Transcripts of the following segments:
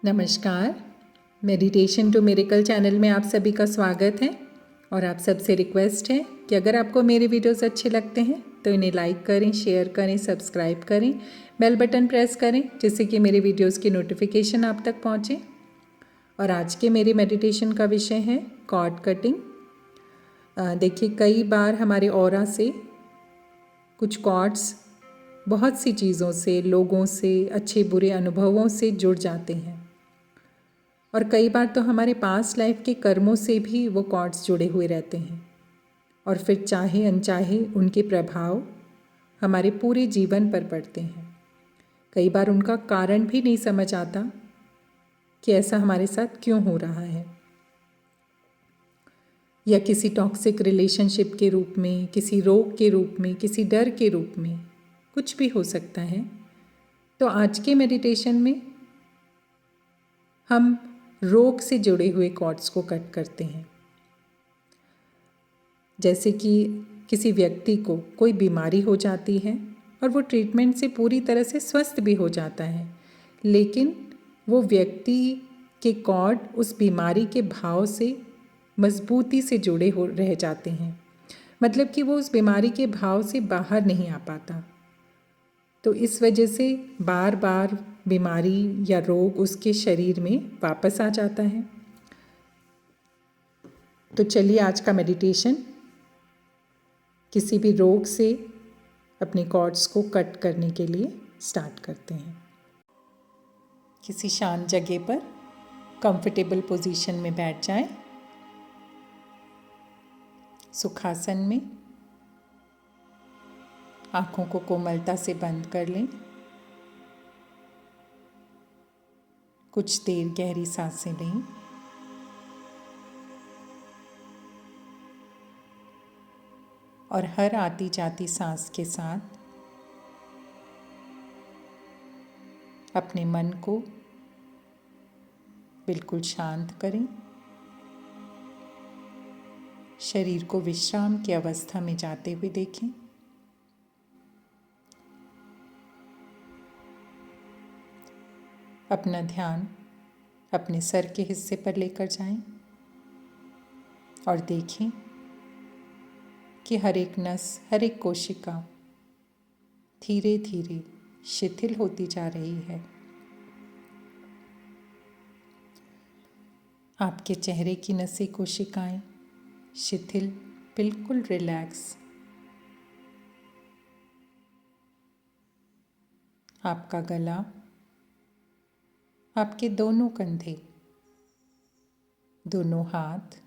नमस्कार। Meditation to miracle channel में आप सभी का स्वागत है और आप सबसे रिक्वेस्ट है कि अगर आपको मेरे वीडियोस अच्छे लगते हैं तो इन्हें लाइक करें, शेयर करें, सब्सक्राइब करें, बेल बटन प्रेस करें जिससे कि मेरे वीडियोस की नोटिफिकेशन आप तक पहुंचे। और आज के मेरे मेडिटेशन का विषय है कॉर्ड कटिंग। देखिए, कई बार हमारे ऑरा से कुछ कॉर्ड्स बहुत सी चीज़ों से, लोगों से, अच्छे बुरे अनुभवों से जुड़ जाते हैं और कई बार तो हमारे पास्ट लाइफ के कर्मों से भी वो कॉर्ड्स जुड़े हुए रहते हैं और फिर चाहे अनचाहे उनके प्रभाव हमारे पूरे जीवन पर पड़ते हैं। कई बार उनका कारण भी नहीं समझ आता कि ऐसा हमारे साथ क्यों हो रहा है, या किसी टॉक्सिक रिलेशनशिप के रूप में, किसी रोग के रूप में, किसी डर के रूप में, कुछ भी हो सकता है। तो आज के मेडिटेशन में हम रोग से जुड़े हुए कॉर्ड्स को कट करते हैं। जैसे कि किसी व्यक्ति को कोई बीमारी हो जाती है और वो ट्रीटमेंट से पूरी तरह से स्वस्थ भी हो जाता है, लेकिन वो व्यक्ति के कॉर्ड उस बीमारी के भाव से मजबूती से जुड़े हो रह जाते हैं। मतलब कि वो उस बीमारी के भाव से बाहर नहीं आ पाता। तो इस वजह से बार बार बीमारी या रोग उसके शरीर में वापस आ जाता है। तो चलिए आज का मेडिटेशन किसी भी रोग से अपने कॉर्ड्स को कट करने के लिए स्टार्ट करते हैं। किसी शांत जगह पर कंफर्टेबल पोजीशन में बैठ जाएं। सुखासन में आँखों को कोमलता से बंद कर लें। कुछ देर गहरी सांसें लें। और हर आती जाती सांस के साथ अपने मन को बिल्कुल शांत करें। शरीर को विश्राम की अवस्था में जाते हुए देखें। अपना ध्यान अपने सर के हिस्से पर लेकर जाएं और देखें कि हर एक नस, हर एक कोशिका धीरे धीरे शिथिल होती जा रही है। आपके चेहरे की नसें, कोशिकाएं शिथिल, बिल्कुल रिलैक्स। आपका गला, आपके दोनों कंधे, दोनों हाथ,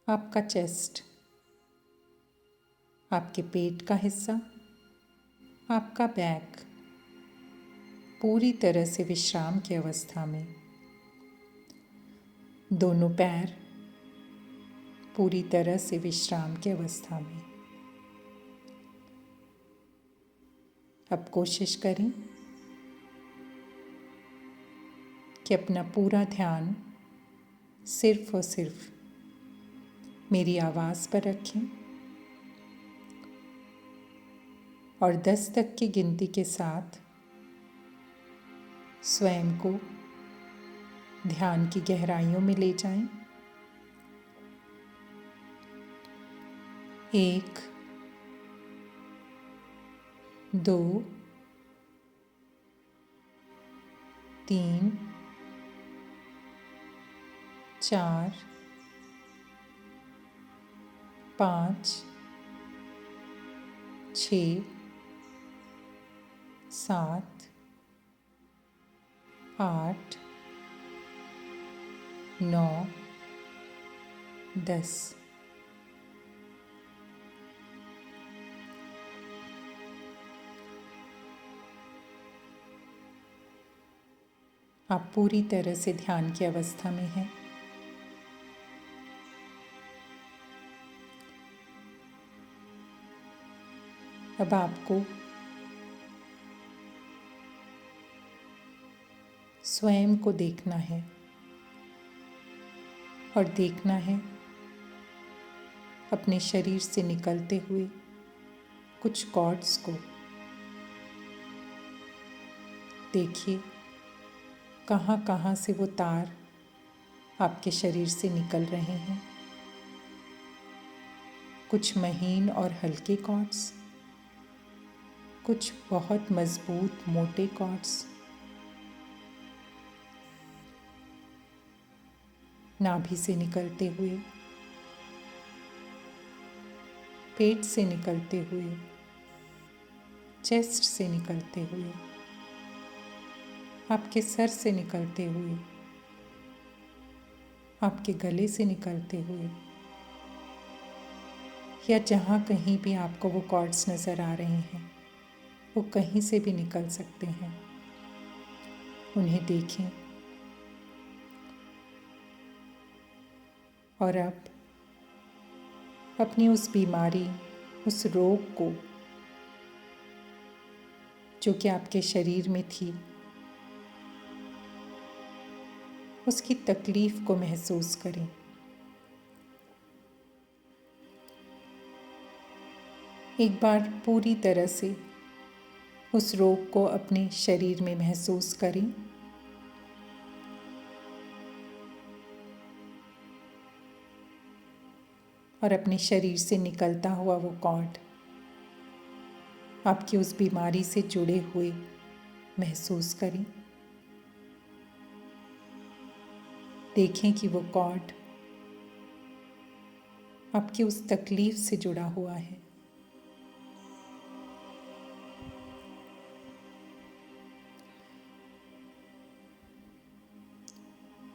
आपका चेस्ट, आपके पेट का हिस्सा, आपका बैक पूरी तरह से विश्राम की अवस्था में। दोनों पैर पूरी तरह से विश्राम की अवस्था में। अब कोशिश करें कि अपना पूरा ध्यान सिर्फ और सिर्फ मेरी आवाज़ पर रखें और 10 तक की गिनती के साथ स्वयं को ध्यान की गहराइयों में ले जाएं। 1, 2, 3, 4, 5, 6, 7, 8, 9, 10। आप पूरी तरह से ध्यान की अवस्था में हैं। अब आपको स्वयं को देखना है और देखना है अपने शरीर से निकलते हुए कुछ कॉर्ड्स को। देखिए कहाँ कहाँ से वो तार आपके शरीर से निकल रहे हैं। कुछ महीन और हल्के कॉर्ड्स, कुछ बहुत मजबूत मोटे कॉर्ड्स। नाभि से निकलते हुए, पेट से निकलते हुए, चेस्ट से निकलते हुए, आपके सर से निकलते हुए, आपके गले से निकलते हुए, या जहाँ कहीं भी आपको वो कॉर्ड्स नज़र आ रहे हैं, वो कहीं से भी निकल सकते हैं। उन्हें देखें और अब अपनी उस बीमारी, उस रोग को जो कि आपके शरीर में थी, उसकी तकलीफ को महसूस करें। एक बार पूरी तरह से उस रोग को अपने शरीर में महसूस करें। और अपने शरीर से निकलता हुआ वो कॉर्ड आपकी उस बीमारी से जुड़े हुए महसूस करें। देखें कि वो कॉर्ड आपकी उस तकलीफ से जुड़ा हुआ है।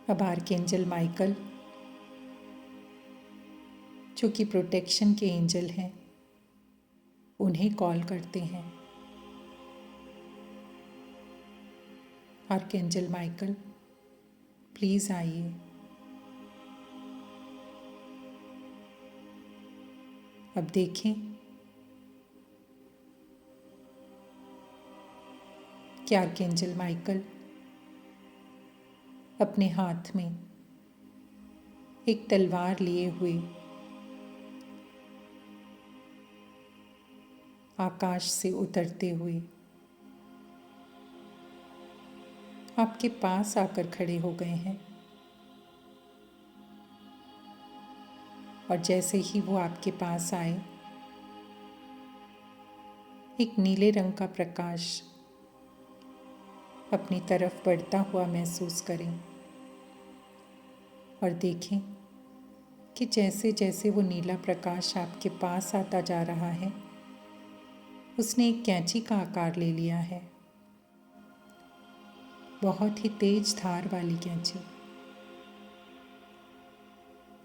अब आर्कएंजल माइकल, जो कि प्रोटेक्शन के एंजल हैं, उन्हें कॉल करते हैं। आर्कएंजल माइकल, प्लीज आइए। अब देखें कि आर्कएंजल माइकल अपने हाथ में एक तलवार लिए हुए आकाश से उतरते हुए आपके पास आकर खड़े हो गए हैं। और जैसे ही वो आपके पास आए, एक नीले रंग का प्रकाश अपनी तरफ बढ़ता हुआ महसूस करें। और देखें कि जैसे जैसे वो नीला प्रकाश आपके पास आता जा रहा है, उसने एक कैंची का आकार ले लिया है। बहुत ही तेज धार वाली कैंची।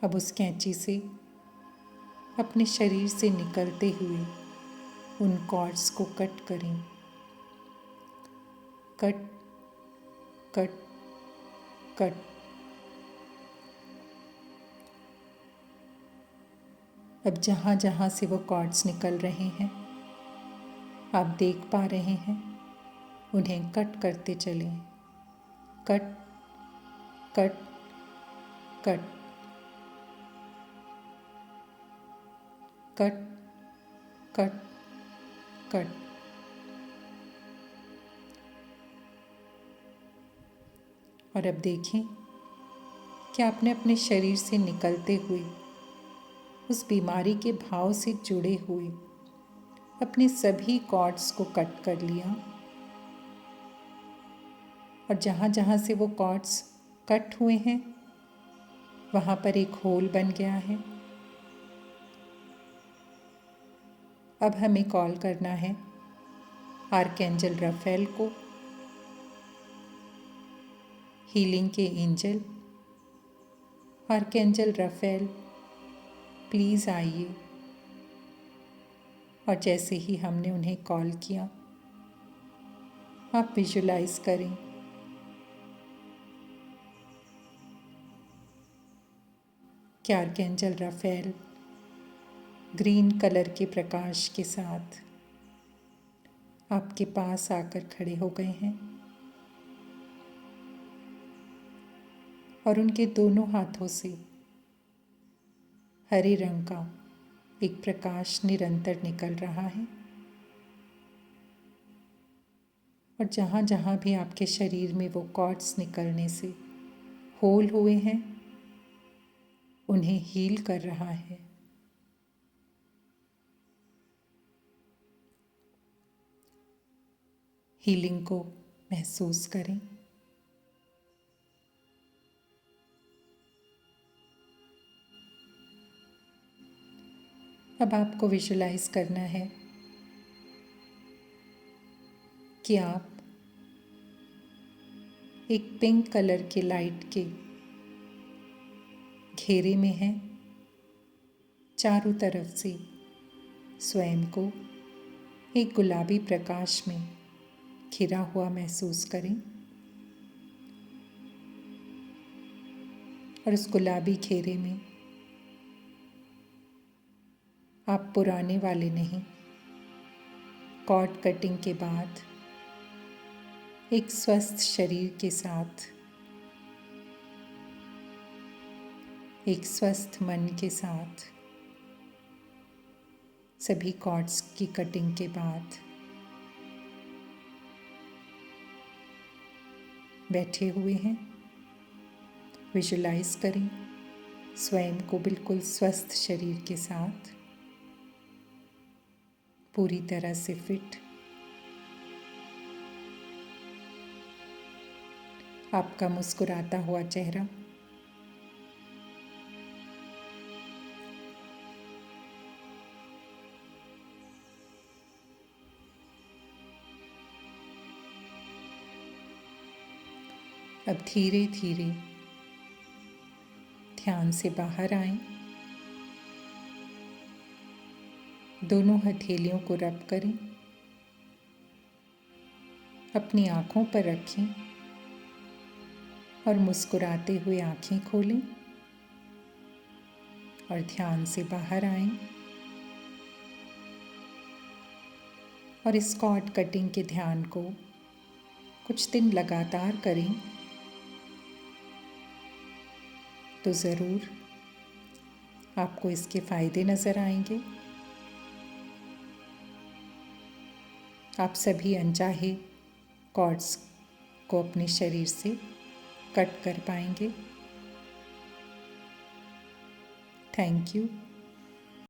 अब उस कैंची से अपने शरीर से निकलते हुए उन कॉर्ड्स को कट करें। Cut cut cut. अब जहाँ जहाँ से वो कॉर्ड्स निकल रहे हैं, आप देख पा रहे हैं, उन्हें कट करते चलें। Cut cut cut cut cut cut. और अब देखें कि आपने अपने शरीर से निकलते हुए उस बीमारी के भाव से जुड़े हुए अपने सभी कॉर्ड्स को कट कर लिया। और जहाँ जहाँ से वो कॉर्ड्स कट हुए हैं, वहाँ पर एक होल बन गया है। अब हमें कॉल करना है आर्कएंजल राफेल को, हीलिंग के एंजल। आर्कएंजल राफेल, प्लीज़ आइए। और जैसे ही हमने उन्हें कॉल किया, आप विजुलाइज करें कि आर्कएंजल राफेल ग्रीन कलर के प्रकाश के साथ आपके पास आकर खड़े हो गए हैं। और उनके दोनों हाथों से हरे रंग का एक प्रकाश निरंतर निकल रहा है। और जहाँ जहाँ भी आपके शरीर में वो कॉर्ड्स निकलने से होल हुए हैं उन्हें हील कर रहा है। हीलिंग को महसूस करें। अब आपको विजुलाइज करना है कि आप एक पिंक कलर के लाइट के घेरे में हैं। चारों तरफ से स्वयं को एक गुलाबी प्रकाश में घिरा हुआ महसूस करें और उस गुलाबी घेरे में आप पुराने वाले नहीं, कॉर्ड कटिंग के बाद एक स्वस्थ शरीर के साथ, एक स्वस्थ मन के साथ, सभी कॉर्ड्स की कटिंग के बाद बैठे हुए हैं। विजुलाइज करें स्वयं को बिल्कुल स्वस्थ शरीर के साथ, पूरी तरह से फिट। आपका मुस्कुराता हुआ चेहरा, अब धीरे धीरे ध्यान से बाहर आएं। दोनों हथेलियों को रब करें, अपनी आँखों पर रखें और मुस्कुराते हुए आँखें खोलें और ध्यान से बाहर आएं। और इस कॉर्ड कटिंग के ध्यान को कुछ दिन लगातार करें तो ज़रूर आपको इसके फ़ायदे नज़र आएंगे। आप सभी अनचाहे कॉर्ड्स को अपने शरीर से कट कर पाएंगे। Thank you.